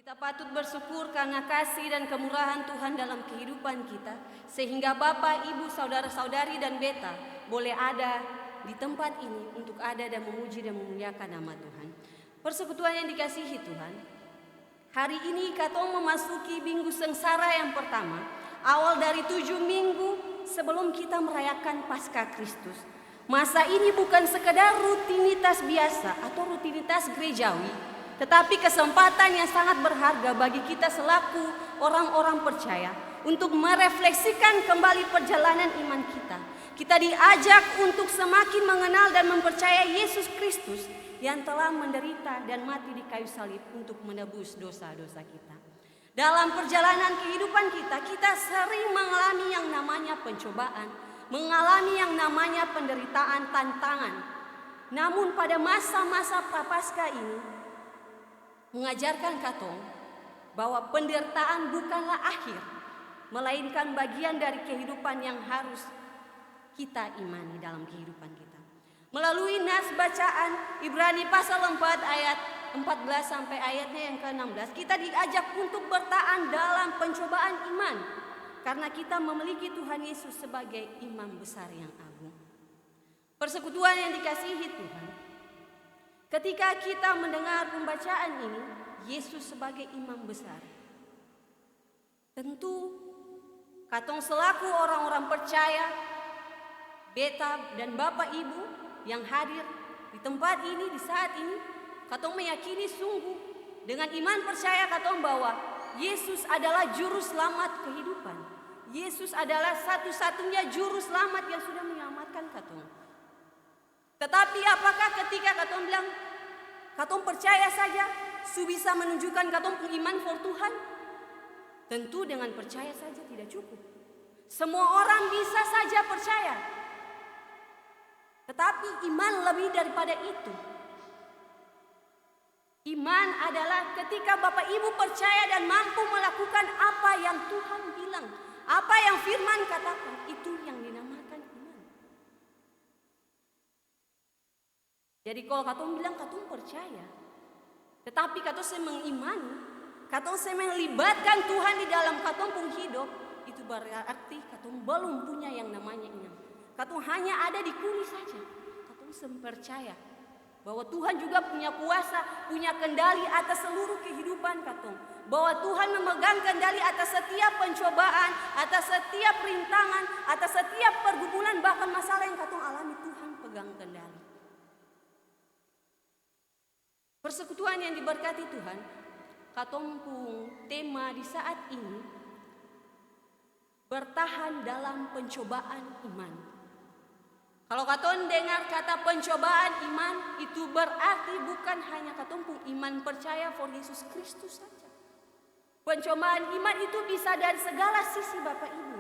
Kita patut bersyukur karena kasih dan kemurahan Tuhan dalam kehidupan kita, sehingga Bapak, Ibu, saudara-saudari dan beta boleh ada di tempat ini untuk ada dan memuji dan memuliakan nama Tuhan. Persekutuan yang dikasihi Tuhan, hari ini katong memasuki minggu sengsara yang pertama, awal dari 7 minggu sebelum kita merayakan Paskah Kristus. Masa ini bukan sekedar rutinitas biasa atau rutinitas gerejawi, tetapi kesempatan yang sangat berharga bagi kita selaku orang-orang percaya untuk merefleksikan kembali perjalanan iman kita. Kita diajak untuk semakin mengenal dan mempercayai Yesus Kristus yang telah menderita dan mati di kayu salib untuk menebus dosa-dosa kita. Dalam perjalanan kehidupan kita, kita sering mengalami yang namanya pencobaan, mengalami yang namanya penderitaan, tantangan. Namun pada masa-masa prapaskah ini mengajarkan katong bahwa penderitaan bukanlah akhir, melainkan bagian dari kehidupan yang harus kita imani dalam kehidupan kita. Melalui nas bacaan Ibrani pasal 4 ayat 14 sampai ayatnya yang ke-16, kita diajak untuk bertahan dalam pencobaan iman karena kita memiliki Tuhan Yesus sebagai imam besar yang agung. Persekutuan yang dikasihi Tuhan, ketika kita mendengar pembacaan ini, Yesus sebagai imam besar, tentu katong selaku orang-orang percaya, beta dan Bapak Ibu yang hadir di tempat ini, di saat ini, katong meyakini sungguh dengan iman percaya katong bahwa Yesus adalah juru selamat kehidupan. Yesus adalah satu-satunya juru selamat yang sudah menyelamatkan katong. Tetapi apakah ketika katong bilang katong percaya saja bisa menunjukkan katong iman for Tuhan? Tentu dengan percaya saja tidak cukup. Semua orang bisa saja percaya, tetapi iman lebih daripada itu. Iman adalah ketika Bapak Ibu percaya dan mampu melakukan apa yang Tuhan bilang, apa yang firman katakan, itu yang dinamakan iman. Jadi kalau katong bilang katong percaya, tetapi katong saya mengimani, katong saya melibatkan Tuhan di dalam katong pun hidup, itu berarti katong belum punya yang namanya iman. Katong hanya ada di kuli saja. Katong percaya bahwa Tuhan juga punya kuasa, punya kendali atas seluruh kehidupan katong. Bahwa Tuhan memegang kendali atas setiap pencobaan, atas setiap rintangan, atas setiap pergumulan, bahkan masalah yang katong alami, Tuhan pegang kendali. Persekutuan yang diberkati Tuhan, katong pun tema di saat ini, bertahan dalam pencobaan iman. Kalau katong dengar kata pencobaan iman, itu berarti bukan hanya katong pun iman percaya for Yesus Kristus saja. Pencobaan iman itu bisa dari segala sisi Bapak Ibu.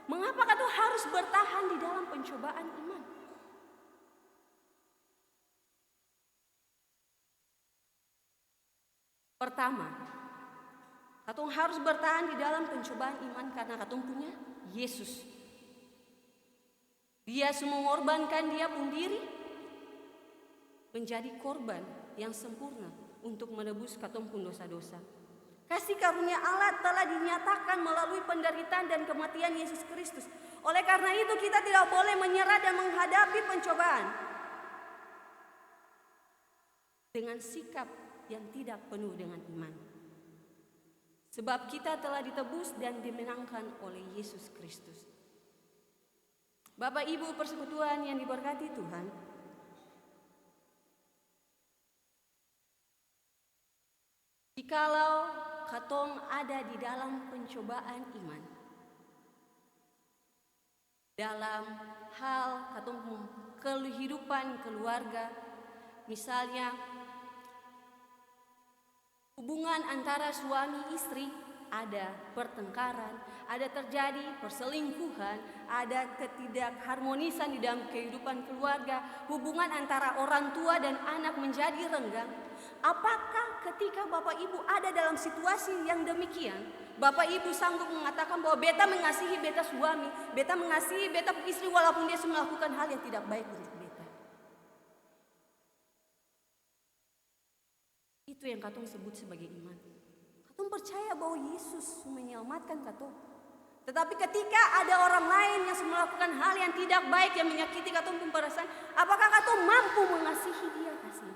Mengapa katong harus bertahan di dalam pencobaan iman? Pertama, katong harus bertahan di dalam pencobaan iman karena katong punya Yesus. Dia mengorbankan dia pun diri menjadi korban yang sempurna untuk menebus katong pun dosa-dosa. Kasih karunia Allah telah dinyatakan melalui penderitaan dan kematian Yesus Kristus. Oleh karena itu kita tidak boleh menyerah dan menghadapi pencobaan dengan sikap yang tidak penuh dengan iman. Sebab kita telah ditebus dan dimenangkan oleh Yesus Kristus. Bapak Ibu persekutuan yang diberkati Tuhan, jikalau katong ada di dalam pencobaan iman, dalam hal katong kehidupan keluarga, misalnya hubungan antara suami istri, ada pertengkaran, ada terjadi perselingkuhan, ada ketidakharmonisan di dalam kehidupan keluarga, hubungan antara orang tua dan anak menjadi renggang. Apakah ketika Bapak Ibu ada dalam situasi yang demikian, Bapak Ibu sanggup mengatakan bahwa beta mengasihi beta suami, beta mengasihi beta istri walaupun dia melakukan hal yang tidak baik untuk beta? Itu yang katong sebut sebagai iman. percaya bahwa Yesus menyelamatkan katong. Tetapi ketika ada orang lain yang melakukan hal yang tidak baik, yang menyakiti katong pun perasaan, apakah katong mampu mengasihi dia kasih?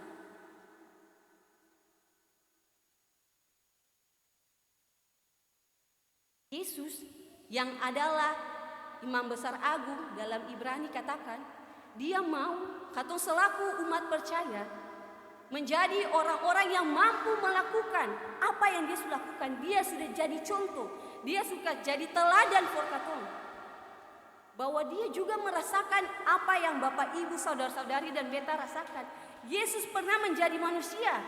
Yesus yang adalah Imam Besar Agung dalam Ibrani katakan, dia mau katong selaku umat percaya menjadi orang-orang yang mampu melakukan apa yang dia sudah lakukan. Dia sudah jadi contoh, dia suka jadi teladan for katong, bahwa dia juga merasakan apa yang Bapak Ibu, saudara-saudari dan beta rasakan. Yesus pernah menjadi manusia.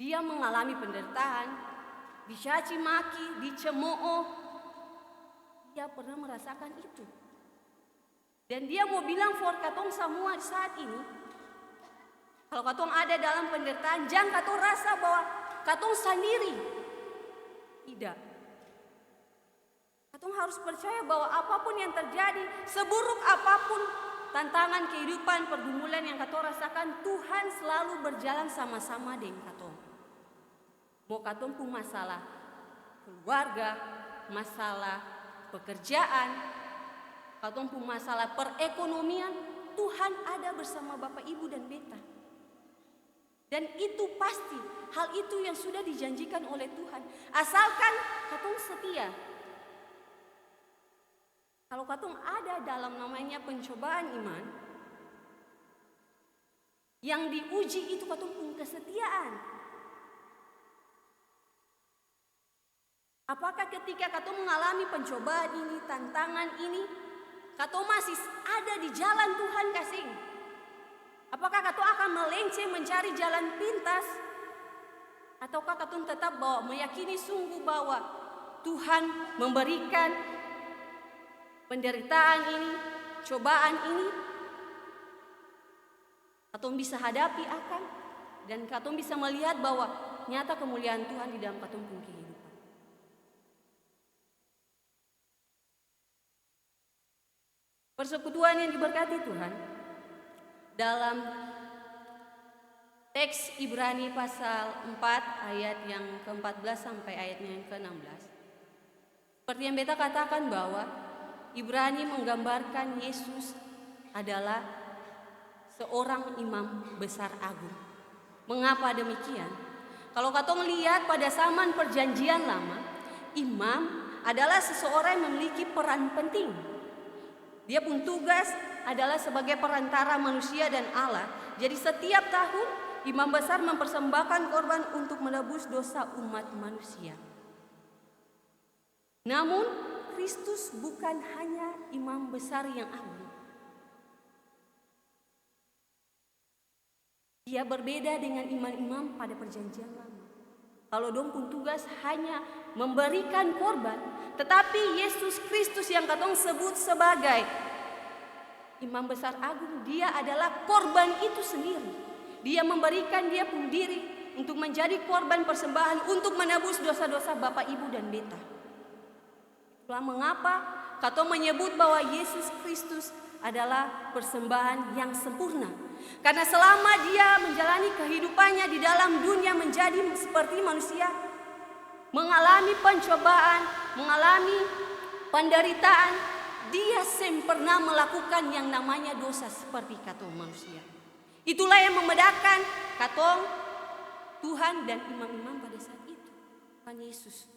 Dia mengalami penderitaan, dicaci maki, dicemooh. Dia pernah merasakan itu. Dan dia mau bilang for katong semua saat ini, kalau katong ada dalam penderitaan, jangan katong rasa bahwa katong sendiri. Tidak. Katong harus percaya bahwa apapun yang terjadi, seburuk apapun tantangan kehidupan, pergumulan yang katong rasakan, Tuhan selalu berjalan sama-sama dengan katong. Mau katong pun masalah keluarga, masalah pekerjaan, katong pun masalah perekonomian, Tuhan ada bersama Bapak Ibu dan beta. Dan itu pasti, hal itu yang sudah dijanjikan oleh Tuhan. Asalkan katong setia. Kalau katong ada dalam namanya pencobaan iman, yang diuji itu katong pun kesetiaan. Apakah ketika katong mengalami pencobaan ini, tantangan ini, katong masih ada di jalan Tuhan kasih? Apakah katong akan melenceng mencari jalan pintas? Ataukah katong tetap meyakini sungguh bahwa Tuhan memberikan penderitaan ini, cobaan ini, katong bisa hadapi akan, dan katong bisa melihat bahwa nyata kemuliaan Tuhan di dalam katong pun kehidupan. Persekutuan yang diberkati Tuhan, dalam teks Ibrani pasal 4 ayat yang ke-14 sampai ayatnya yang ke-16. Seperti yang beta katakan bahwa Ibrani menggambarkan Yesus adalah seorang imam besar agung. Mengapa demikian? Kalau katong lihat pada zaman perjanjian lama, imam adalah seseorang yang memiliki peran penting. Dia pun tugas adalah sebagai perantara manusia dan Allah. Jadi setiap tahun imam besar mempersembahkan korban untuk menebus dosa umat manusia. Namun Kristus bukan hanya imam besar yang agung. Dia berbeda dengan imam-imam pada perjanjian lama. Kalau dong pun tugas hanya memberikan korban, tetapi Yesus Kristus yang katong sebut sebagai imam besar agung, dia adalah korban itu sendiri. Dia memberikan dia pun diri untuk menjadi korban persembahan untuk menebus dosa-dosa Bapak Ibu dan beta. Itulah mengapa katong menyebut bahwa Yesus Kristus adalah persembahan yang sempurna. Karena selama dia menjalani kehidupannya di dalam dunia menjadi seperti manusia, mengalami pencobaan, mengalami penderitaan, dia pernah melakukan yang namanya dosa seperti katong manusia. Itulah yang membedakan katong, Tuhan dan imam-imam pada saat itu, Tuhan Yesus.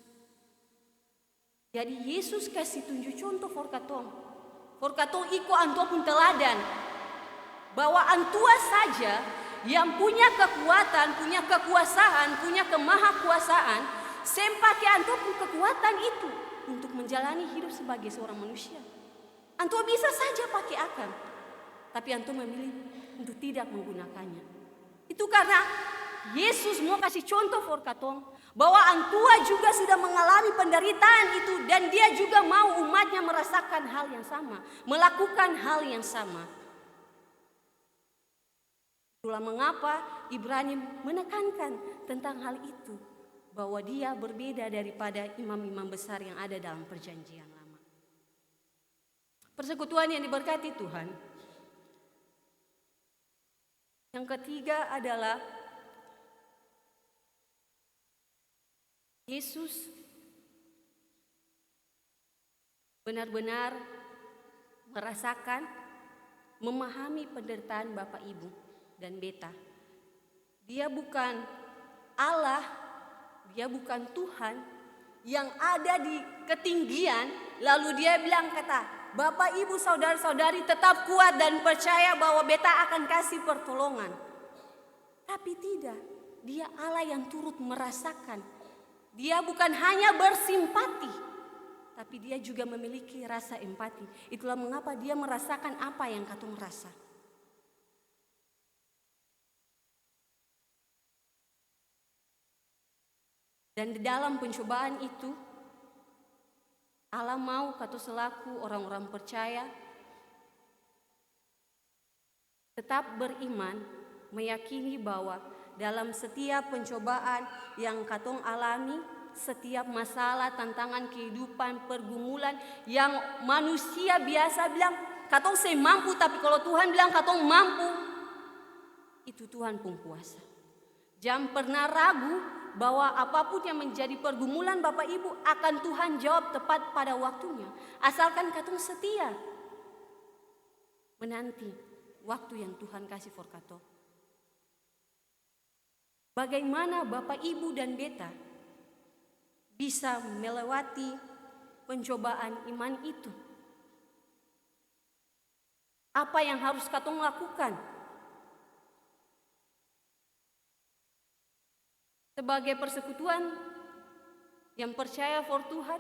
Jadi Yesus kasih tunjuk contoh for katong. For katong iko antua pun teladan. Bahwa antua saja yang punya kekuatan, punya kekuasaan, punya kemahakuasaan, sempake antua pun kekuatan itu untuk menjalani hidup sebagai seorang manusia. Antua bisa saja pakai akal, tapi antua memilih untuk tidak menggunakannya. Itu karena Yesus mau kasih contoh for katong bahwa antua juga sudah mengalami penderitaan itu, dan dia juga mau umatnya merasakan hal yang sama, melakukan hal yang sama. Itulah mengapa Ibrani menekankan tentang hal itu, bahwa dia berbeda daripada imam-imam besar yang ada dalam perjanjian lama. Persekutuan yang diberkati Tuhan. Yang ketiga adalah Yesus benar-benar merasakan, memahami penderitaan Bapak Ibu dan beta. Dia bukan Allah, dia bukan Tuhan yang ada di ketinggian, lalu dia bilang kata, Bapak Ibu saudara-saudari tetap kuat dan percaya bahwa beta akan kasih pertolongan. Tapi tidak, dia Allah yang turut merasakan. Dia bukan hanya bersimpati, tapi dia juga memiliki rasa empati. Itulah mengapa dia merasakan apa yang katong rasa. Dan di dalam pencobaan itu, Allah mau katong selaku orang-orang percaya tetap beriman, meyakini bahwa dalam setiap pencobaan yang katong alami, setiap masalah, tantangan kehidupan, pergumulan yang manusia biasa bilang katong saya mampu, tapi kalau Tuhan bilang katong mampu, itu Tuhan pun kuasa. Jangan pernah ragu bahwa apapun yang menjadi pergumulan Bapak Ibu akan Tuhan jawab tepat pada waktunya, asalkan katong setia menanti waktu yang Tuhan kasih for katong. Bagaimana Bapak Ibu dan beta bisa melewati pencobaan iman itu? Apa yang harus katong lakukan? Sebagai persekutuan yang percaya for Tuhan,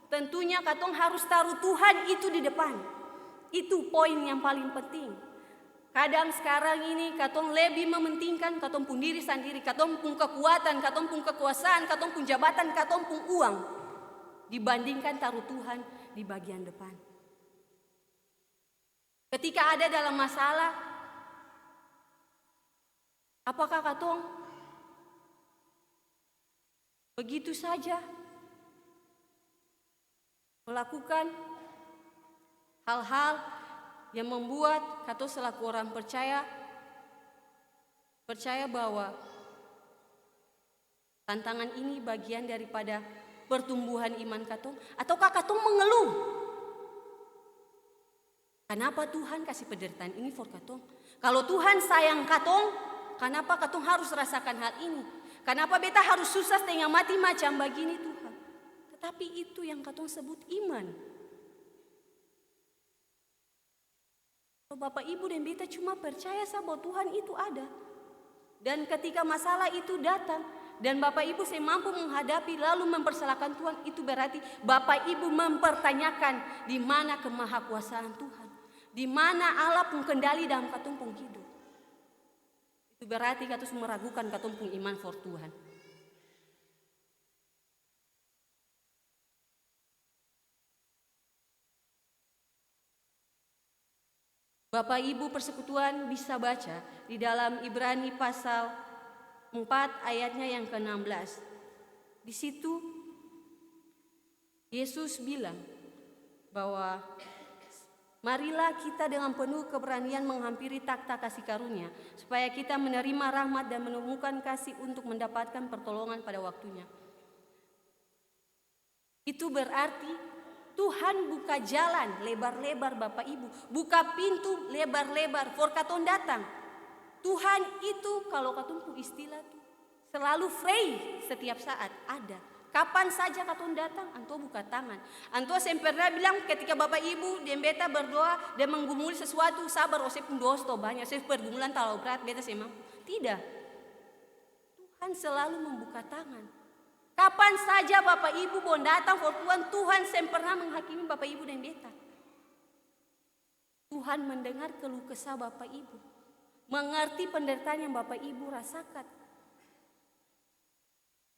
tentunya katong harus taruh Tuhan itu di depan. Itu poin yang paling penting. Kadang sekarang ini katong lebih mementingkan katong pun diri sendiri, katong pun kekuatan, katong pun kekuasaan, katong pun jabatan, katong pun uang, dibandingkan taruh Tuhan di bagian depan. Ketika ada dalam masalah, apakah katong begitu saja melakukan hal-hal yang membuat katong selaku orang percaya bahwa tantangan ini bagian daripada pertumbuhan iman katong, ataukah katong mengeluh? Kenapa Tuhan kasih penderitaan ini for katong? Kalau Tuhan sayang katong, kenapa katong harus rasakan hal ini? Kenapa beta harus susah setengah mati macam begini Tuhan? Tetapi itu yang katong sebut iman. Bapak Ibu dan beta cuma percaya bahwa Tuhan itu ada. Dan ketika masalah itu datang dan Bapak Ibu saya mampu menghadapi lalu mempersalahkan Tuhan, itu berarti Bapak Ibu mempertanyakan di mana kemahakuasaan Tuhan, di mana Allah pun kendali dalam katong pun hidup. Itu berarti katong meragukan katong pun iman for Tuhan. Bapak Ibu persekutuan bisa baca di dalam Ibrani pasal 4 ayatnya yang ke-16. Di situ Yesus bilang bahwa marilah kita dengan penuh keberanian menghampiri takhta kasih karunia, supaya kita menerima rahmat dan menemukan kasih untuk mendapatkan pertolongan pada waktunya. Itu berarti Tuhan buka jalan lebar-lebar Bapak Ibu, buka pintu lebar-lebar for katong datang. Tuhan itu kalau katong pun istilah tuh selalu free setiap saat ada. Kapan saja katong datang, anto buka tangan. Anto sempurna bilang ketika Bapak Ibu dan beta berdoa dan menggumuli sesuatu, sabar, saya pun doa sto banyak, saya pergumulan terlalu berat, beta saya mampu. Tidak. Tuhan selalu membuka tangan. Kapan saja Bapak Ibu mau datang for Tuhan sempurna menghakimi Bapak Ibu dan beta. Tuhan mendengar keluh kesah Bapak Ibu, mengerti penderitaan yang Bapak Ibu rasakan,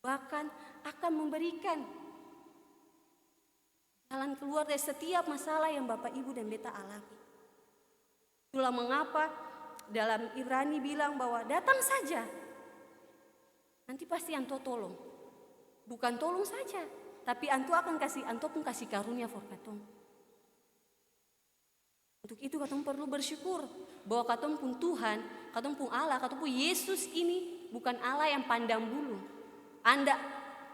bahkan akan memberikan jalan keluar dari setiap masalah yang Bapak Ibu dan beta alami. Itulah mengapa dalam Ibrani bilang bahwa datang saja, nanti pasti anto tolong. Bukan tolong saja, tapi anto pun kasih karunia for katong. Untuk itu katong perlu bersyukur bahwa katong pun Tuhan, katong pun Allah, katong pun Yesus ini bukan Allah yang pandang bulu.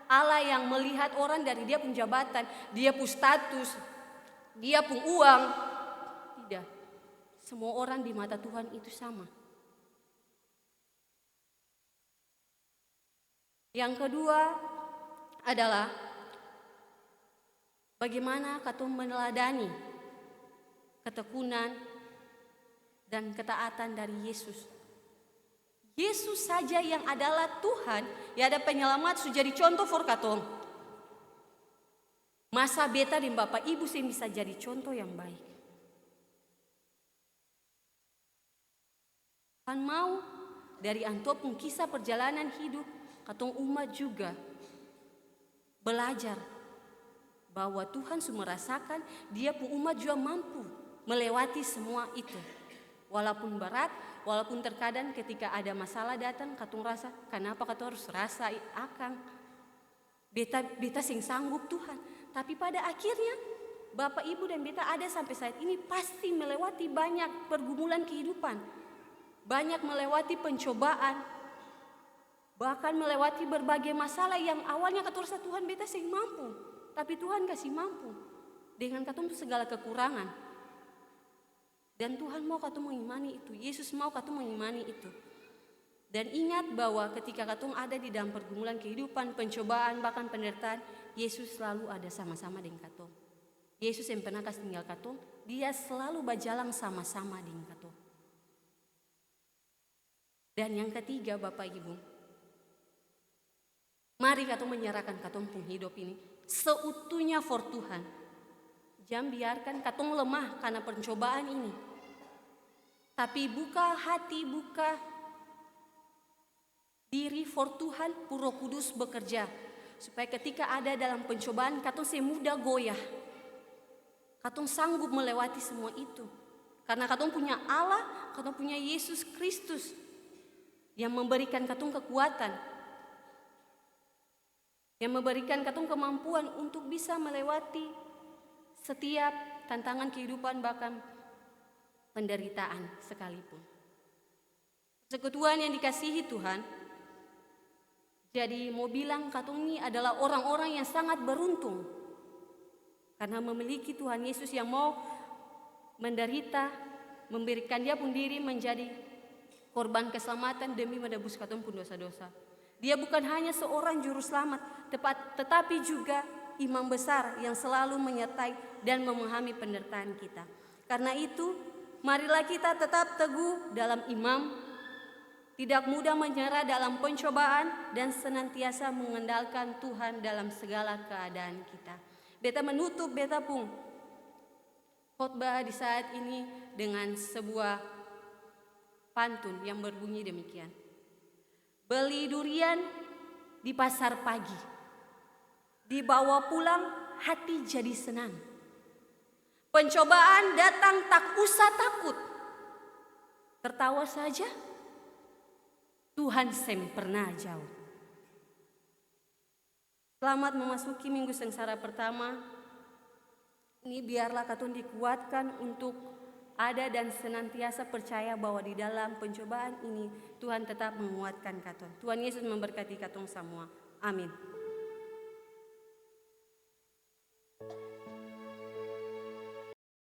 Allah yang melihat orang dari dia pun jabatan, dia pun status, dia pun uang. Tidak. Semua orang di mata Tuhan itu sama. Yang kedua adalah bagaimana katong meneladani ketekunan dan ketaatan dari Yesus. Yesus saja yang adalah Tuhan, yang ada penyelamat, sudah jadi contoh for katong. Masa beta dan Bapak Ibu sih bisa jadi contoh yang baik. Kan mau dari antopun kisah perjalanan hidup, katong umat juga belajar bahwa Tuhan sudah merasakan dia pun umat juga mampu melewati semua itu. Walaupun berat, walaupun terkadang ketika ada masalah datang, katong rasa, kenapa katong harus rasa akang? Beta sing sanggup Tuhan. Tapi pada akhirnya, Bapak Ibu dan beta ada sampai saat ini pasti melewati banyak pergumulan kehidupan. Banyak melewati pencobaan. Bahkan melewati berbagai masalah yang awalnya katong rasa Tuhan beta sing mampu. Tapi Tuhan kasih mampu. Dengan katong segala kekurangan. Dan Tuhan mau katong mengimani itu. Yesus mau katong mengimani itu. Dan ingat bahwa ketika katong ada di dalam pergumulan kehidupan, pencobaan, bahkan penderitaan, Yesus selalu ada sama-sama dengan katong. Yesus yang pernah kasih tinggal katong, dia selalu berjalan sama-sama dengan katong. Dan yang ketiga Bapak Ibu, mari katong menyerahkan katong pun hidup ini seutuhnya for Tuhan. Jangan biarkan katong lemah karena pencobaan ini. Tapi buka hati, buka diri for Tuhan, Roh Kudus bekerja. Supaya ketika ada dalam pencobaan, katong semudah goyah. Katong sanggup melewati semua itu. Karena katong punya Allah, katong punya Yesus Kristus yang memberikan katong kekuatan. Yang memberikan katong kemampuan untuk bisa melewati setiap tantangan kehidupan, bahkan penderitaan sekalipun. Persekutuan yang dikasihi Tuhan, jadi mau bilang katong ini adalah orang-orang yang sangat beruntung. Karena memiliki Tuhan Yesus yang mau menderita, memberikan dia pun diri menjadi korban keselamatan demi menebus katong pun dosa-dosa. Dia bukan hanya seorang juru selamat, tetapi juga imam besar yang selalu menyertai dan memahami penderitaan kita. Karena itu, marilah kita tetap teguh dalam iman, tidak mudah menyerah dalam pencobaan, dan senantiasa mengandalkan Tuhan dalam segala keadaan kita. Beta menutup beta pun khotbah di saat ini dengan sebuah pantun yang berbunyi demikian. Beli durian di pasar pagi, dibawa pulang hati jadi senang. Pencobaan datang tak usah takut, tertawa saja, Tuhan sempurna jauh. Selamat memasuki minggu sengsara pertama. Ini biarlah katong dikuatkan untuk ada dan senantiasa percaya bahwa di dalam pencobaan ini Tuhan tetap menguatkan katong. Tuhan Yesus memberkati katong semua. Amin.